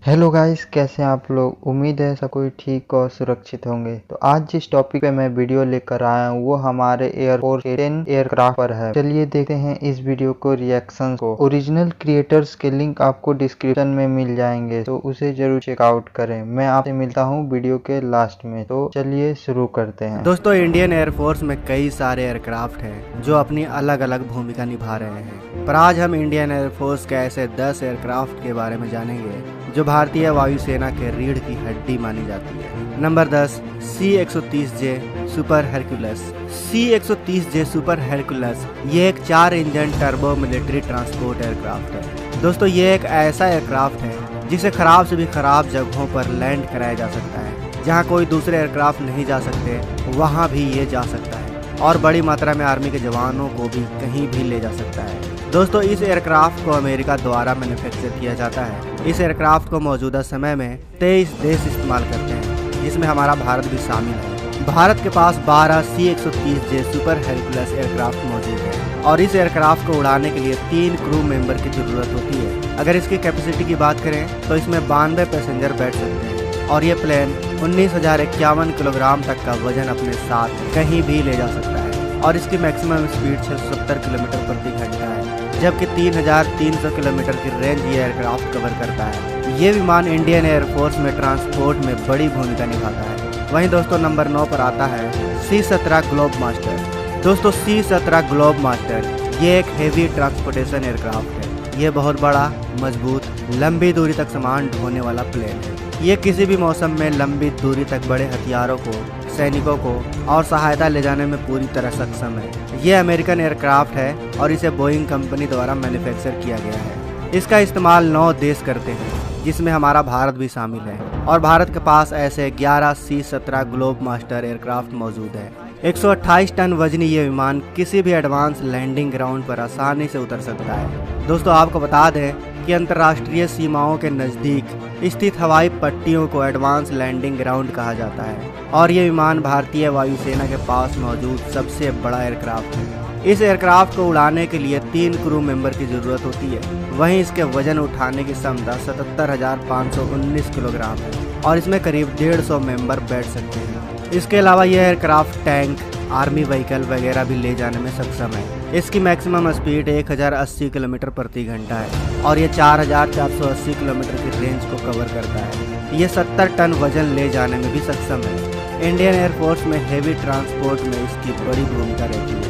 Hello guys, कैसे हैं आप लोग। उम्मीद है सब कोई ठीक और सुरक्षित होंगे। तो आज जिस टॉपिक पे मैं वीडियो लेकर आया हूँ वो हमारे एयरफोर्स के 10 एयरक्राफ्ट पर है। चलिए देखते हैं इस वीडियो को, रिएक्शन को। ओरिजिनल क्रिएटर्स के लिंक आपको डिस्क्रिप्शन में मिल जाएंगे, तो उसे जरूर चेकआउट करें। मैं आपसे मिलता हूँ वीडियो के लास्ट में। तो चलिए शुरू करते हैं। दोस्तों, इंडियन एयरफोर्स में कई सारे एयरक्राफ्ट हैं जो अपनी अलग अलग भूमिका निभा रहे हैं, पर आज हम इंडियन एयरफोर्स के ऐसे 10 एयरक्राफ्ट के बारे में जानेंगे जो भारतीय वायुसेना के रीढ़ की हड्डी मानी जाती है। Number 10, C-130J super Hercules. C-130J super Hercules ये एक 4 engine turbo military transport aircraft है। दोस्तों, ये एक ऐसा एयरक्राफ्ट है जिसे खराब से भी खराब जगहों पर लैंड कराया जा सकता है। जहां कोई दूसरे एयरक्राफ्ट नहीं जा सकते वहां भी ये जा सकता है, और बड़ी मात्रा में आर्मी के जवानों को भी कहीं भी ले जा सकता है। दोस्तों, इस एयरक्राफ्ट को अमेरिका द्वारा मैन्युफैक्चर किया जाता है। इस एयरक्राफ्ट को मौजूदा समय में 23 देश इस्तेमाल करते हैं, जिसमें हमारा भारत भी शामिल है। भारत के पास 12 C-130J सुपर हरक्यूलस एयरक्राफ्ट मौजूद है, और इस एयरक्राफ्ट को उड़ाने के लिए 3 क्रू मेंबर की जरूरत होती है। अगर इसकी कैपेसिटी की बात करें तो इसमें 92 पैसेंजर बैठ सकते हैं, और ये प्लेन 19,051 किलोग्राम तक का वजन अपने साथ कहीं भी ले जा सकता है, और इसकी मैक्सिमम स्पीड 670 किलोमीटर प्रति घंटा है, जबकि 3,300 किलोमीटर की रेंज ये एयरक्राफ्ट कवर करता है। ये विमान इंडियन एयरफोर्स में ट्रांसपोर्ट में बड़ी भूमिका निभाता है। वहीं दोस्तों, नंबर 9 पर आता है C-17 ग्लोब मास्टर। दोस्तों, C-17 ग्लोब मास्टर ये एक हेवी ट्रांसपोर्टेशन एयरक्राफ्ट है। ये बहुत बड़ा, मजबूत, लंबी दूरी तक सामान ढोने वाला प्लेन है। ये किसी भी मौसम में लंबी दूरी तक बड़े हथियारों को, सैनिकों को और सहायता ले जाने में पूरी तरह सक्षम है। ये अमेरिकन एयरक्राफ्ट है और इसे बोइंग कंपनी द्वारा मैन्युफैक्चर किया गया है। इसका इस्तेमाल 9 देश करते हैं, जिसमें हमारा भारत भी शामिल है, और भारत के पास ऐसे 11 C-17 ग्लोब मास्टर एयरक्राफ्ट मौजूद है। 128 टन वजनी ये विमान किसी भी एडवांस लैंडिंग ग्राउंड पर आसानी से उतर सकता है। दोस्तों, आपको बता दें कि अंतर्राष्ट्रीय सीमाओं के नज़दीक स्थित हवाई पट्टियों को एडवांस लैंडिंग ग्राउंड कहा जाता है, और ये विमान भारतीय वायुसेना के पास मौजूद सबसे बड़ा एयरक्राफ्ट है। इस एयरक्राफ्ट को उड़ाने के लिए 3 क्रू मेंबर की ज़रूरत होती है। वहीं इसके वजन उठाने की क्षमता 77,519 किलोग्राम है, और इसमें करीब 150 मेंबर बैठ सकते हैं। इसके अलावा यह एयरक्राफ्ट टैंक, आर्मी व्हीकल वगैरह भी ले जाने में सक्षम है। इसकी मैक्सिमम स्पीड 1080 किलोमीटर प्रति घंटा है, और ये 4,480 किलोमीटर की रेंज को कवर करता है। ये 70 टन वजन ले जाने में भी सक्षम है। इंडियन एयरफोर्स में हेवी ट्रांसपोर्ट में इसकी बड़ी भूमिका रहती है।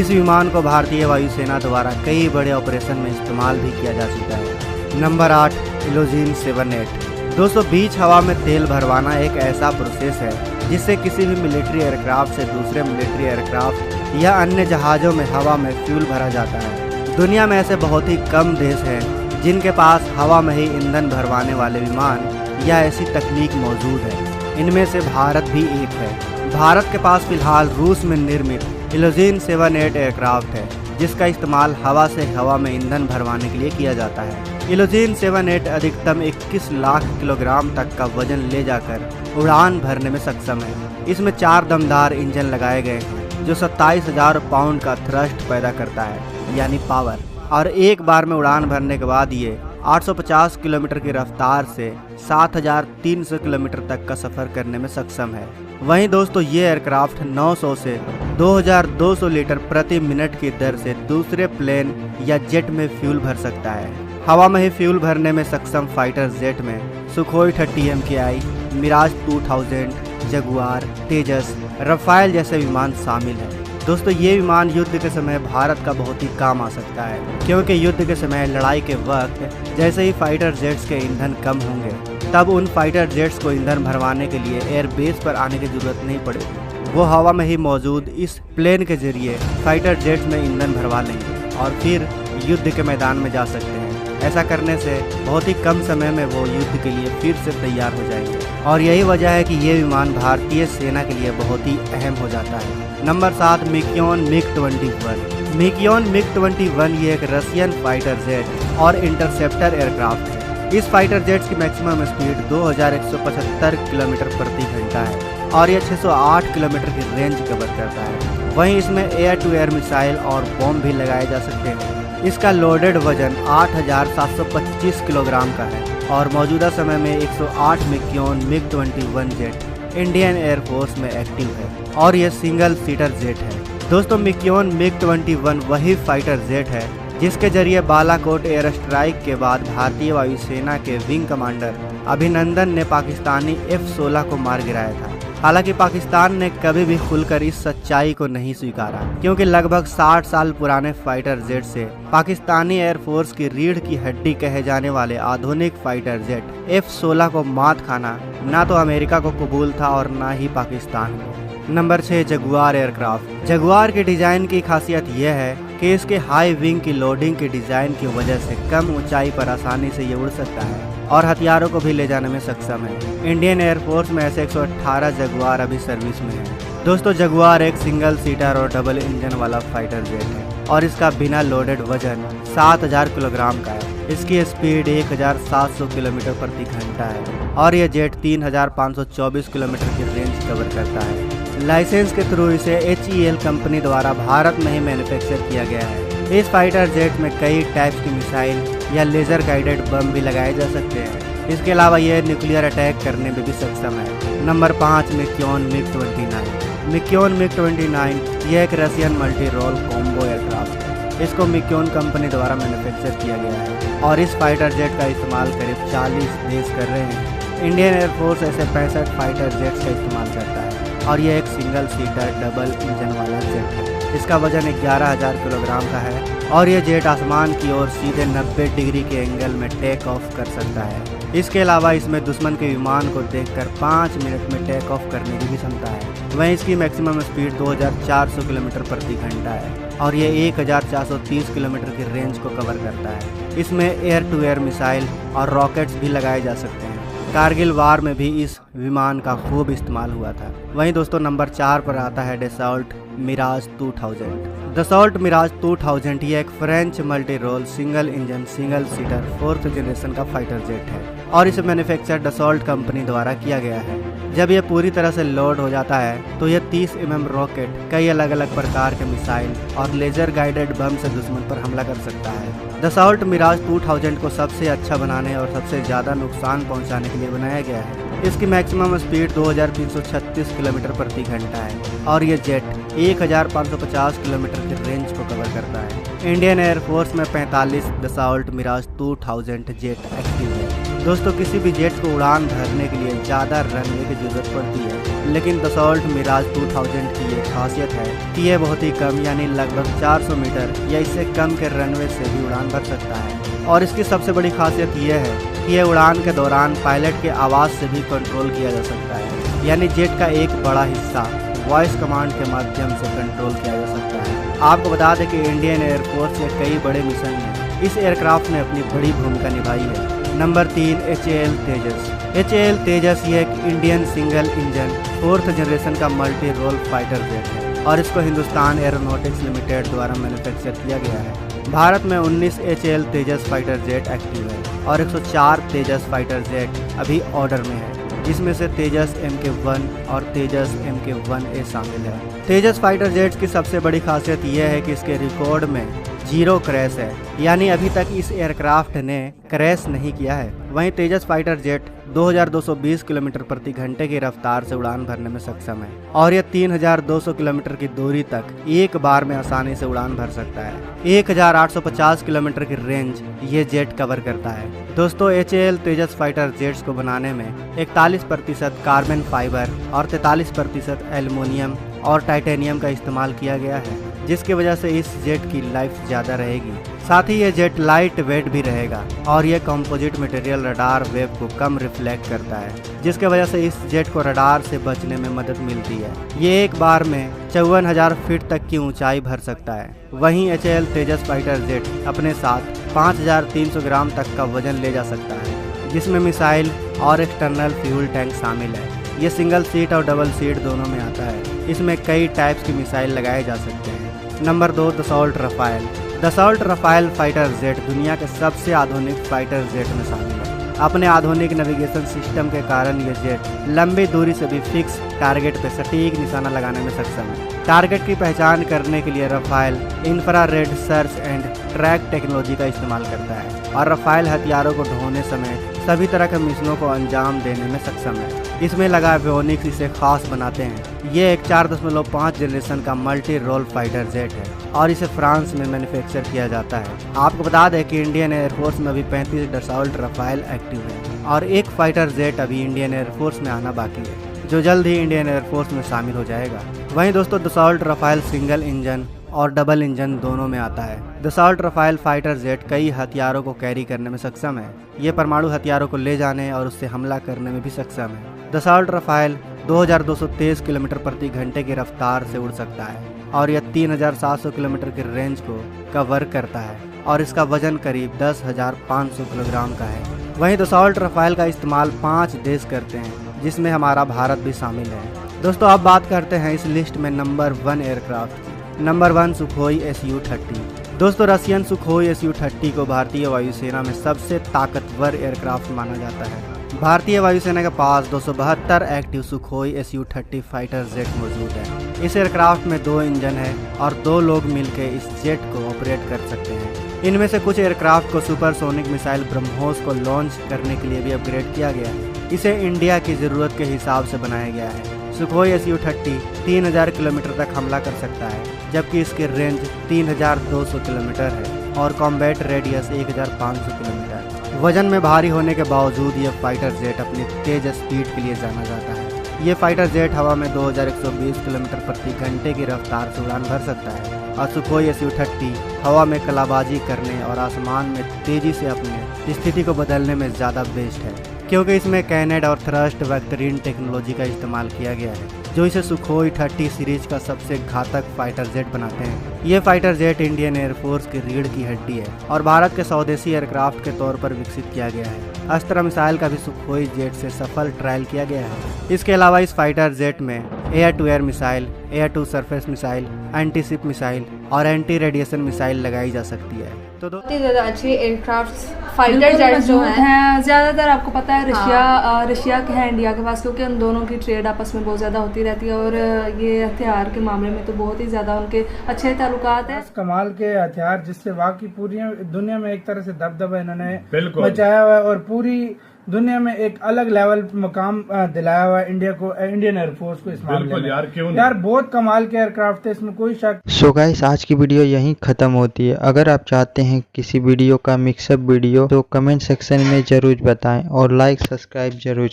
इस विमान को भारतीय वायुसेना द्वारा कई बड़े ऑपरेशन में इस्तेमाल भी किया जा चुका है। नंबर 8, इलोजिन 78। दोस्तों, बीच हवा में तेल भरवाना एक ऐसा प्रोसेस है जिससे किसी भी मिलिट्री एयरक्राफ्ट से दूसरे मिलिट्री एयरक्राफ्ट या अन्य जहाज़ों में हवा में फ्यूल भरा जाता है। दुनिया में ऐसे बहुत ही कम देश हैं जिनके पास हवा में ही ईंधन भरवाने वाले विमान या ऐसी तकनीक मौजूद है। इनमें से भारत भी एक है। भारत के पास फिलहाल रूस में निर्मित इलोजिन 78 एयरक्राफ्ट है, जिसका इस्तेमाल हवा से हवा में ईंधन भरवाने के लिए किया जाता है। इलोजिन 78 अधिकतम 21 लाख किलोग्राम तक का वजन ले जाकर उड़ान भरने में सक्षम है। इसमें 4 दमदार इंजन लगाए गए हैं जो 27,000 पाउंड का थ्रस्ट पैदा करता है, यानी पावर, और एक बार में उड़ान भरने के बाद ये 850 किलोमीटर की रफ्तार से 7,300 किलोमीटर तक का सफ़र करने में सक्षम है। वहीं दोस्तों, ये एयरक्राफ्ट 900 से 2,200 लीटर प्रति मिनट की दर से दूसरे प्लेन या जेट में फ्यूल भर सकता है। हवा में ही फ्यूल भरने में सक्षम फाइटर जेट में सुखोई 30 MKI, मिराज 2000, जगुआर, तेजस, रफाल जैसे विमान शामिल हैं। दोस्तों, ये विमान युद्ध के समय भारत का बहुत ही काम आ सकता है, क्योंकि युद्ध के समय लड़ाई के वक्त जैसे ही फाइटर जेट्स के ईंधन कम होंगे, तब उन फाइटर जेट्स को ईंधन भरवाने के लिए एयरबेस पर आने की जरूरत नहीं पड़ेगी। वो हवा में ही मौजूद इस प्लेन के जरिए फाइटर जेट्स में ईंधन भरवा लेंगे और फिर युद्ध के मैदान में जा सकते हैं। ऐसा करने से बहुत ही कम समय में वो युद्ध के लिए फिर से तैयार हो जाएंगे, और यही वजह है कि ये विमान भारतीय सेना के लिए बहुत ही अहम हो जाता है। Number 7, मिक्योन MiG-21। मिक्योन MiG-21 ये एक रशियन फाइटर जेट और इंटरसेप्टर एयरक्राफ्ट है। इस फाइटर जेट्स की मैक्सिमम स्पीड 2175 किलोमीटर प्रति घंटा है, और यह 608 किलोमीटर की रेंज कवर करता है। वहीं इसमें एयर टू एयर मिसाइल और बॉम्ब भी लगाए जा सकते हैं। इसका लोडेड वजन 8,725 किलोग्राम का है, और मौजूदा समय में 108 मिग-21 MiG-21 जेट इंडियन एयरफोर्स में एक्टिव है और यह सिंगल सीटर जेट है। दोस्तों मिग-21 MiG-21 वही फाइटर जेट है जिसके जरिए बालाकोट एयर स्ट्राइक के बाद भारतीय वायुसेना के विंग कमांडर अभिनंदन ने पाकिस्तानी F-16 को मार गिराया था। हालांकि पाकिस्तान ने कभी भी खुलकर इस सच्चाई को नहीं स्वीकारा, क्योंकि लगभग 60 साल पुराने फाइटर जेट से पाकिस्तानी एयरफोर्स की रीढ़ की हड्डी कहे जाने वाले आधुनिक फाइटर जेट F-16 को मात खाना ना तो अमेरिका को कबूल था और ना ही पाकिस्तान को। Number 6 Jaguar aircraft. जगुआर के डिजाइन की खासियत यह है कि इसके हाई विंग की लोडिंग के डिजाइन की वजह से कम ऊंचाई पर आसानी से ये उड़ सकता है और हथियारों को भी ले जाने में सक्षम है। इंडियन एयरफोर्स में ऐसे 118 जगुआर अभी सर्विस में है। दोस्तों जगुआर एक सिंगल सीटर और डबल इंजन वाला फाइटर जेट है और इसका बिना लोडेड वजन 7000 किलोग्राम का है। इसकी स्पीड 1700 किलोमीटर प्रति घंटा है और यह जेट 3524 किलोमीटर की रेंज कवर करता है। लाइसेंस के थ्रू इसे HEL कंपनी द्वारा भारत में ही मैन्युफैक्चर किया गया है। इस फाइटर जेट में कई टाइप्स की मिसाइल या लेजर गाइडेड बम भी लगाए जा सकते हैं। इसके अलावा यह न्यूक्लियर अटैक करने में भी सक्षम है। Number 5 मिग-21 MiG-29। मिग-21 MiG-29 यह एक Russian multi role combo aircraft है। इसको मिग-21 कंपनी द्वारा मैन्युफैक्चर किया गया है और इस फाइटर जेट का इस्तेमाल करीब 40 देश कर रहे हैं। इंडियन एयरफोर्स ऐसे 65 फाइटर जेट्स का इस्तेमाल करता है और यह एक सिंगल सीटर डबल इंजन वाला जेट है। इसका वजन 11000 किलोग्राम का है और यह जेट आसमान की ओर सीधे 90 डिग्री के एंगल में टेक ऑफ कर सकता है। इसके अलावा इसमें दुश्मन के विमान को देखकर 5 मिनट में टेक ऑफ करने की भी क्षमता है। वहीं इसकी मैक्सिमम स्पीड 2400 किलोमीटर प्रति घंटा है और यह 1430 किलोमीटर की रेंज को कवर करता है। इसमें एयर टू एयर मिसाइल और रॉकेट्स भी लगाए जा सकते हैं। कारगिल वार में भी इस विमान का खूब इस्तेमाल हुआ था। वहीं दोस्तों नंबर 4 पर आता है डसॉल्ट मिराज 2000। डसॉल्ट मिराज 2000 ये एक French multi role single engine single seater 4th generation का फाइटर जेट है और इसे मैन्युफैक्चर डसॉल्ट कंपनी द्वारा किया गया है। जब यह पूरी तरह से लोड हो जाता है तो यह 30 mm रॉकेट, कई अलग अलग प्रकार के मिसाइल और लेजर गाइडेड बम से दुश्मन पर हमला कर सकता है। डसॉल्ट मिराज 2000 को सबसे अच्छा बनाने और सबसे ज़्यादा नुकसान पहुंचाने के लिए बनाया गया है। इसकी मैक्सिमम स्पीड 2336 किलोमीटर प्रति घंटा है और यह जेट 1550 किलोमीटर की रेंज को कवर करता है। इंडियन एयरफोर्स में 45 डसॉल्ट मिराज 2000 जेट एक्टिव है। दोस्तों किसी भी जेट को उड़ान भरने के लिए ज़्यादा रनवे की जरूरत पड़ती है, लेकिन डसॉल्ट मिराज 2000 की ये खासियत है कि यह बहुत ही कम यानी लगभग 400 मीटर या इससे कम के रनवे से भी उड़ान भर सकता है। और इसकी सबसे बड़ी खासियत यह है कि यह उड़ान के दौरान पायलट के आवाज़ से भी कंट्रोल किया जा सकता है, यानी जेट का एक बड़ा हिस्सा वॉइस कमांड के माध्यम से कंट्रोल किया जा सकता है। आपको बता दें कि इंडियन एयरफोर्स के कई बड़े मिशन में इस एयरक्राफ्ट ने अपनी बड़ी भूमिका निभाई है। नंबर 3 HAL तेजस। HAL तेजस ये एक Indian single engine 4th generation का मल्टी रोल फाइटर जेट है और इसको हिंदुस्तान एरोनॉटिक्स लिमिटेड द्वारा मैन्युफैक्चर किया गया है। भारत में 19 HAL तेजस फाइटर जेट एक्टिव है और 104 तेजस फाइटर जेट अभी ऑर्डर में है, जिसमें से तेजस MK1 और तेजस MK1A शामिल है। तेजस फाइटर जेट्स की सबसे बड़ी खासियत यह है कि इसके रिकॉर्ड में 0 क्रैश है, यानी अभी तक इस एयरक्राफ्ट ने क्रैश नहीं किया है। वहीं तेजस फाइटर जेट 2220 किलोमीटर प्रति घंटे की रफ्तार से उड़ान भरने में सक्षम है और यह 3200 किलोमीटर की दूरी तक एक बार में आसानी से उड़ान भर सकता है। 1850 किलोमीटर की रेंज ये जेट कवर करता है। दोस्तों HAL तेजस फाइटर जेट्स को बनाने में 41% कार्बन फाइबर और 43% एल्युमिनियम और टाइटेनियम का इस्तेमाल किया गया है, जिसकी वजह से इस जेट की लाइफ ज़्यादा रहेगी। साथ ही ये जेट लाइट वेट भी रहेगा और यह कंपोजिट मटेरियल रडार वेव को कम रिफ्लेक्ट करता है, जिसके वजह से इस जेट को रडार से बचने में मदद मिलती है। ये एक बार में 54,000 फीट तक की ऊंचाई भर सकता है। वहीं HAL तेजस फाइटर जेट अपने साथ 5300 ग्राम तक का वजन ले जा सकता है, जिसमें मिसाइल और एक्सटर्नल फ्यूल टैंक शामिल है। ये सिंगल सीट और डबल सीट दोनों में आता है। इसमें कई टाइप्स की मिसाइल लगाए जा सकते हैं। Number 2 Dassault Rafale. Dassault Rafale fighter jet दुनिया के सबसे आधुनिक फाइटर जेट में शामिल है। अपने आधुनिक नेविगेशन सिस्टम के कारण ये जेट लंबी दूरी से भी फिक्स टारगेट पर सटीक निशाना लगाने में सक्षम है। टारगेट की पहचान करने के लिए Rafale infrared search and track technology का इस्तेमाल करता है और रफाल हथियारों को ढोने समय सभी तरह के मिशनों को अंजाम देने में सक्षम है। इसमें लगा एवियोनिक्स इसे खास बनाते हैं। ये एक 4.5 जनरेशन का मल्टी रोल फाइटर जेट है और इसे फ्रांस में मैन्युफैक्चर किया जाता है। आपको बता दें कि इंडियन एयरफोर्स में अभी 35 डसॉल्ट रफाल एक्टिव है और एक फाइटर जेट अभी इंडियन एयरफोर्स में आना बाकी है, जो जल्द ही इंडियन एयरफोर्स में शामिल हो जाएगा। वहीं दोस्तों दसॉल्ट रफाल सिंगल इंजन और डबल इंजन दोनों में आता है। दसॉल्ट रफाल फाइटर जेट कई हथियारों को कैरी करने में सक्षम है। ये परमाणु हथियारों को ले जाने और उससे हमला करने में भी सक्षम है। दसॉल्ट रफाल 2223 किलोमीटर प्रति घंटे की रफ्तार से उड़ सकता है और यह 3700 किलोमीटर की रेंज को कवर करता है और इसका वजन करीब 10,500 किलोग्राम का है। वहीं दसॉल्ट रफाल का इस्तेमाल 5 देश करते हैं, जिसमें हमारा भारत भी शामिल है। दोस्तों अब बात करते हैं इस लिस्ट में नंबर 1 एयरक्राफ्ट की। Number 1 Sukhoi Su-30। दोस्तों रशियन सुखोई Su-30 को भारतीय वायुसेना में सबसे ताकतवर एयरक्राफ्ट माना जाता है। भारतीय वायुसेना के पास 272 active Sukhoi Su-30 fighter jet मौजूद है। इस एयरक्राफ्ट में 2 इंजन है और 2 लोग मिलकर इस जेट को ऑपरेट कर सकते हैं। इनमें से कुछ एयरक्राफ्ट को सुपरसोनिक मिसाइल ब्रह्मोस को लॉन्च करने के लिए भी अपग्रेड किया गया है। इसे इंडिया की ज़रूरत के हिसाब से बनाया गया है। सुखोई Su-30 3000 किलोमीटर तक हमला कर सकता है, जबकि इसकी रेंज 3200 किलोमीटर है और कॉम्बैट रेडियस 1500 किलोमीटर। वजन में भारी होने के बावजूद ये फाइटर जेट अपनी तेज स्पीड के लिए जाना जाता है। ये फाइटर जेट हवा में 2120 किलोमीटर प्रति घंटे की रफ्तार से उड़ान भर सकता है और सुखोई Su-30 हवा में कलाबाजी करने और आसमान में तेजी से अपने स्थिति को बदलने में ज़्यादा बेस्ट है, क्योंकि इसमें कैनेड और थ्रस्ट वेक्टरीन टेक्नोलॉजी का इस्तेमाल किया गया है, जो इसे सुखोई 30 सीरीज का सबसे घातक फाइटर जेट बनाते हैं। ये फाइटर जेट इंडियन एयरफोर्स की रीढ़ की हड्डी है और भारत के स्वदेशी एयरक्राफ्ट के तौर पर विकसित किया गया है। अस्त्र मिसाइल का भी सुखोई जेट से सफल ट्रायल किया गया है। इसके अलावा इस फाइटर जेट में air to air missile, air to surface missile, anti ship missile और एंटी रेडिएशन मिसाइल लगाई जा सकती है। तो बहुत ही ज़्यादा अच्छे एयरक्राफ्ट फाइटर जेट जो हैं ज़्यादातर आपको पता है रशिया के हैं इंडिया के पास, क्योंकि उन दोनों की ट्रेड आपस में बहुत ज़्यादा होती रहती है और ये हथियार के मामले में तो बहुत ही ज़्यादा उनके अच्छे ताल्लुकात हैं। कमाल के हथियार जिससे वाकई पूरी दुनिया में एक तरह से दबदबा इन्होंने मचाया हुआ है और पूरी दुनिया में एक अलग लेवल मकाम दिलाया हुआ इंडिया को, इंडियन एयरफोर्स को। इस मामले में यार बहुत कमाल के एयरक्राफ्ट थे, इसमें कोई शक। सो गाइस आज की वीडियो यहीं खत्म होती है। अगर आप चाहते हैं किसी वीडियो का मिक्सअप वीडियो तो कमेंट सेक्शन में जरूर बताएं और लाइक सब्सक्राइब जरूर